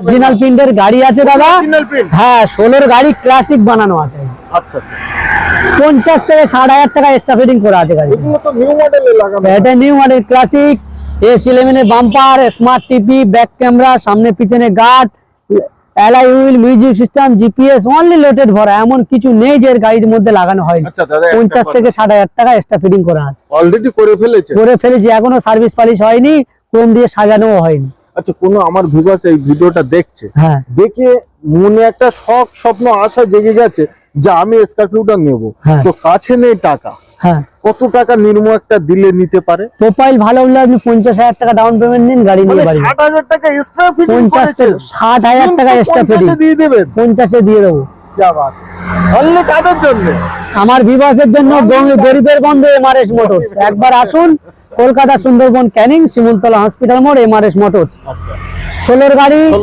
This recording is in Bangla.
অরিজিনাল প্রিন্টের গাড়ি আছে দাদা। হ্যাঁ 16 গাড়ি ক্লাসিক বানানো আছে। আচ্ছা 50 থেকে 60,000 টাকা এক্সট্রা ফিটিং করা আছে গাড়ি। এগুলো তো নিউ মডেলে লাগানো। এটা নিউ মডেল ক্লাসিক, S11 এর bumper, smart TV, back camera, সামনে পিছনে guard, alloy wheel, music system, GPS, only loaded ভরা, এমন কিছু নেই যে গাড়ির মধ্যে লাগানো হয়নি। আচ্ছা দাদা 50 থেকে 60,000 টাকা এক্সট্রা ফিটিং করা আছে। অলরেডি করে ফেলেছি, এখনো সার্ভিস পালিশ হয়নি, ক্রোম দিয়ে সাজানোও হয়নি। আচ্ছা কোনো আমার ভিউয়ার্স এই ভিডিওটা দেখছে, হ্যাঁ দেখে মনে একটা শখ স্বপ্ন আশা জেগে গেছে যে আমি স্করপিওটা নেব, হ্যাঁ। তো কাছে নেই টাকা, হ্যাঁ কত টাকা নির্ম একটা দিলে নিতে পারে? প্রোফাইল ভালো হলে আপনি 50,000 টাকা ডাউন পেমেন্ট নিন, গাড়ি নিয়ে বাড়ি 60,000 টাকা এক্সট্রা ফিটিং 60,000 টাকা এক্সট্রা ফিটিং দিয়ে দেবেন। 50 এ দিয়ে দেবো। কি বাত, অনলি কাদের জন্য? আমার ভিউয়ার্সের জন্য, গরিবের বন্ধু এমআরএস মোটরস। একবার আসুন, কলকাতা সুন্দরবন ক্যানিং, শিমুলতলা হসপিটাল মোড়, এমআরএস মোটরস। 16 গাড়ি